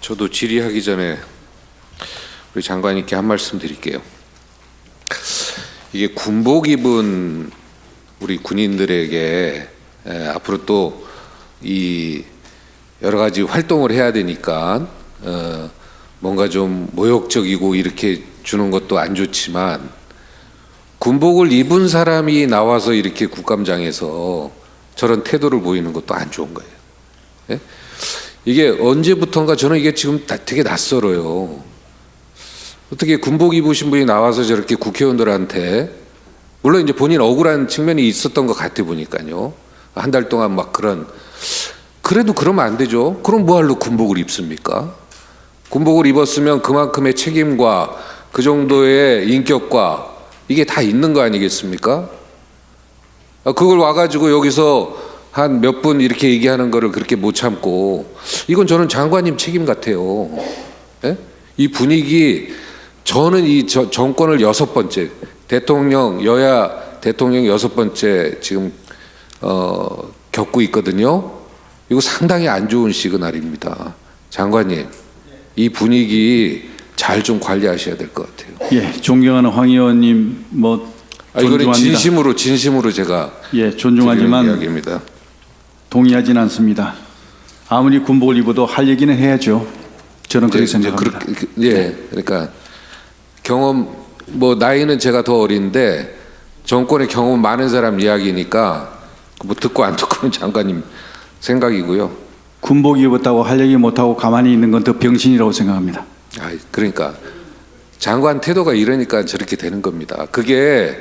저도 질의하기 전에 우리 장관님께 한 말씀 드릴게요. 이게 군복 입은 우리 군인들에게 앞으로 또 이 여러 가지 활동을 해야 되니까 뭔가 좀 모욕적이고 이렇게 주는 것도 안 좋지만, 군복을 입은 사람이 나와서 이렇게 국감장에서 저런 태도를 보이는 것도 안 좋은 거예요. 예? 이게 언제부턴가 저는 이게 지금 되게 낯설어요. 어떻게 군복 입으신 분이 나와서 저렇게 국회의원들한테, 물론 이제 본인 억울한 측면이 있었던 것 같아 보니까요. 한 달 동안 막 그래도 그러면 안 되죠. 그럼 뭐하러 군복을 입습니까? 군복을 입었으면 그만큼의 책임과 그 정도의 인격과 이게 다 있는 거 아니겠습니까? 그걸 와가지고 여기서 한 몇 분 이렇게 얘기하는 거를 그렇게 못 참고, 이건 저는 장관님 책임 같아요. 예? 이 분위기, 저는 이 정권을 6번째, 대통령, 여야 대통령 6번째 지금 겪고 있거든요. 이거 상당히 안 좋은 시그널입니다. 장관님, 이 분위기 잘 좀 관리하셔야 될 것 같아요. 예, 존경하는 황 의원님, 이거는 진심으로 제가 존중하지만 이야기입니다. 동의하지는 않습니다. 아무리 군복을 입어도 할 얘기는 해야죠. 저는 그렇게 생각합니다. 그러니까 경험, 나이는 제가 더 어린데 정권의 경험 많은 사람 이야기니까 듣고 안 듣고는 장관님 생각이고요. 군복 입었다고 할 얘기 못하고 가만히 있는 건 더 병신이라고 생각합니다. 그러니까 장관 태도가 이러니까 저렇게 되는 겁니다. 그게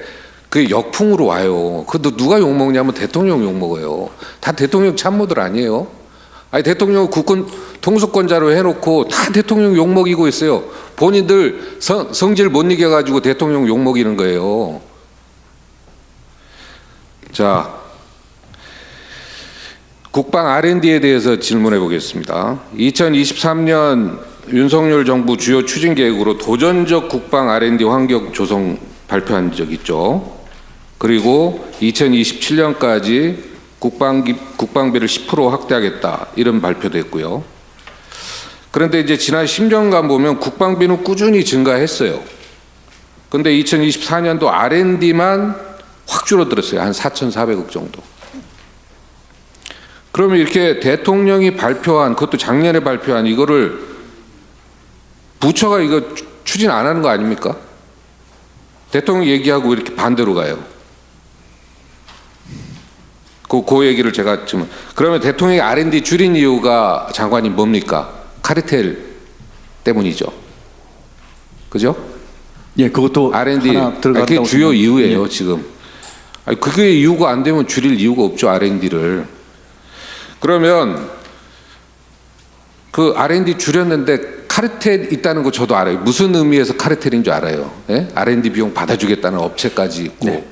역풍으로 와요. 그것도 누가 욕먹냐면 대통령 욕먹어요. 다 대통령 참모들 아니에요? 대통령 국권 통수권자로 해놓고 다 대통령 욕먹이고 있어요. 본인들 성질 못 이겨가지고 대통령 욕먹이는 거예요. 자, 국방 R&D에 대해서 질문해 보겠습니다. 2023년 윤석열 정부 주요 추진 계획으로 도전적 국방 R&D 환경 조성 발표한 적 있죠. 그리고 2027년까지 국방비를 10% 확대하겠다, 이런 발표도 했고요. 그런데 이제 지난 10년간 보면 국방비는 꾸준히 증가했어요. 그런데 2024년도 R&D만 확 줄어들었어요. 한 4,400억 정도. 그러면 이렇게 대통령이 발표한, 그것도 작년에 발표한 이거를 부처가 이거 추진 안 하는 거 아닙니까? 대통령 얘기하고 이렇게 반대로 가요. 그 얘기를 제가 지금, 그러면 대통령이 R&D 줄인 이유가 장관님 뭡니까? 카르텔 때문이죠. 그죠? 예, 그것도 R&D, 하나 들어갔다고 그게 주요 이유예요. 예. 지금. 그게 이유가 안 되면 줄일 이유가 없죠, R&D를. 그러면 그 R&D 줄였는데 카르텔 있다는 거 저도 알아요. 무슨 의미에서 카르텔인 줄 알아요. 예? R&D 비용 받아주겠다는 업체까지 있고. 네.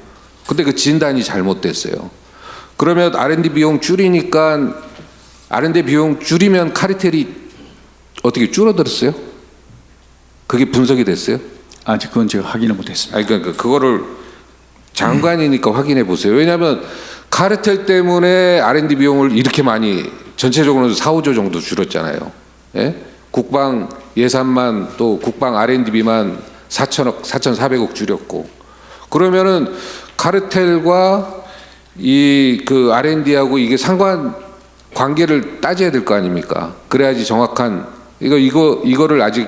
근데 그 진단이 잘못됐어요. 그러면 R&D 비용 줄이니까, R&D 비용 줄이면 카르텔이 어떻게 줄어들었어요? 그게 분석이 됐어요? 아직 그건 제가 확인을 못했습니다. 그러니까 그거를 장관이니까 확인해 보세요. 왜냐하면 카르텔 때문에 R&D 비용을 이렇게 많이, 전체적으로 4, 5조 정도 줄였잖아요. 예? 국방 예산만, 또 국방 R&D비만 4,400억 줄였고. 그러면은 카르텔과 그 R&D하고 이게 상관 관계를 따져야 될 거 아닙니까? 그래야지 정확한, 이거를 아직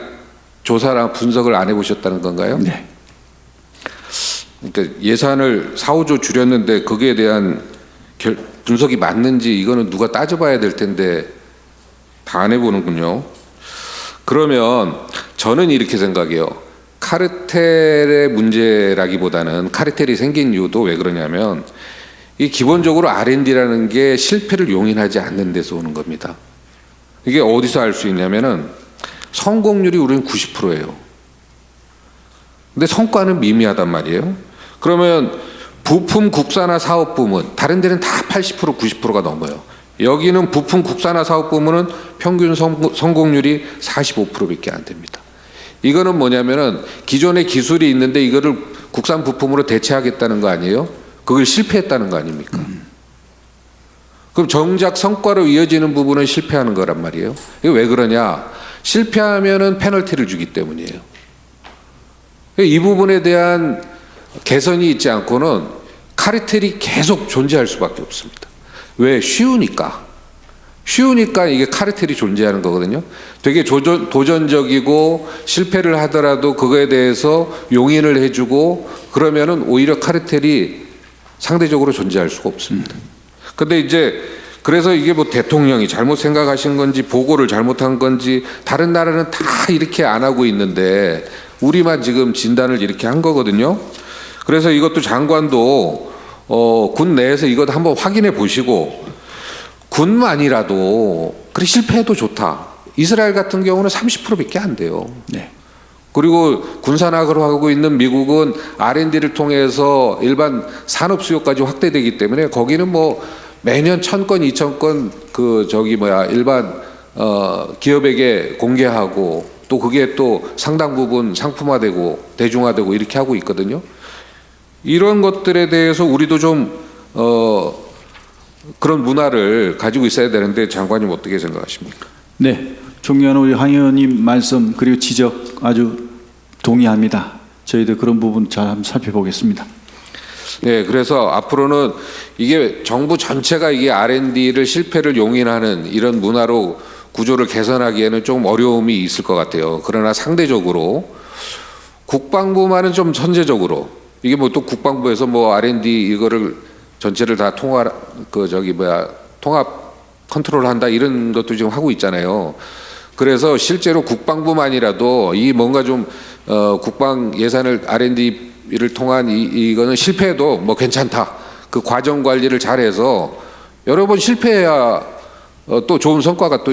조사랑 분석을 안 해보셨다는 건가요? 네. 그러니까 예산을 4, 5조 줄였는데 거기에 대한 분석이 맞는지 이거는 누가 따져봐야 될 텐데 다 안 해보는군요. 그러면 저는 이렇게 생각해요. 카르텔의 문제라기보다는, 카르텔이 생긴 이유도 왜 그러냐면, 이 기본적으로 R&D라는 게 실패를 용인하지 않는 데서 오는 겁니다. 이게 어디서 알 수 있냐면은 성공률이 우리는 90%예요. 근데 성과는 미미하단 말이에요. 그러면 부품 국산화 사업 부문, 다른 데는 다 80%, 90%가 넘어요. 여기는 부품 국산화 사업 부문은 평균 성공률이 45%밖에 안 됩니다. 이거는 뭐냐면은 기존의 기술이 있는데 이거를 국산 부품으로 대체하겠다는 거 아니에요? 그걸 실패했다는 거 아닙니까? 그럼 정작 성과로 이어지는 부분은 실패하는 거란 말이에요. 이게 왜 그러냐? 실패하면은 페널티를 주기 때문이에요. 이 부분에 대한 개선이 있지 않고는 카르텔이 계속 존재할 수밖에 없습니다. 왜? 쉬우니까 이게 카르텔이 존재하는 거거든요. 되게 도전적이고 실패를 하더라도 그거에 대해서 용인을 해주고 그러면은 오히려 카르텔이 상대적으로 존재할 수가 없습니다. 근데 이제 그래서 이게 뭐 대통령이 잘못 생각하신 건지 보고를 잘못한 건지 다른 나라는 다 이렇게 안 하고 있는데 우리만 지금 진단을 이렇게 한 거거든요. 그래서 이것도 장관도 군 내에서 이것 한번 확인해 보시고 군만이라도 그래 실패해도 좋다. 이스라엘 같은 경우는 30%밖에 안 돼요. 네. 그리고 군산학을 하고 있는 미국은 R&D를 통해서 일반 산업 수요까지 확대되기 때문에 거기는 뭐 매년 1,000건, 2,000건 일반 기업에게 공개하고 또 그게 또 상당 부분 상품화되고 대중화되고 이렇게 하고 있거든요. 이런 것들에 대해서 우리도 좀 그런 문화를 가지고 있어야 되는데 장관님 어떻게 생각하십니까? 네, 존경하는 우리 황 의원님 말씀 그리고 지적 아주 동의합니다. 저희도 그런 부분 잘 한번 살펴보겠습니다. 네, 그래서 앞으로는 이게 정부 전체가 이게 R&D를 실패를 용인하는 이런 문화로 구조를 개선하기에는 좀 어려움이 있을 것 같아요. 그러나 상대적으로 국방부만은 좀 선제적으로 이게 뭐 또 국방부에서 뭐 R&D 이거를 전체를 다 통합 컨트롤한다 이런 것도 지금 하고 있잖아요. 그래서 실제로 국방부만이라도 이 뭔가 좀 국방 예산을 R&D를 통한 이거는 실패해도 뭐 괜찮다. 그 과정 관리를 잘해서 여러 번 실패해야 또 좋은 성과가 또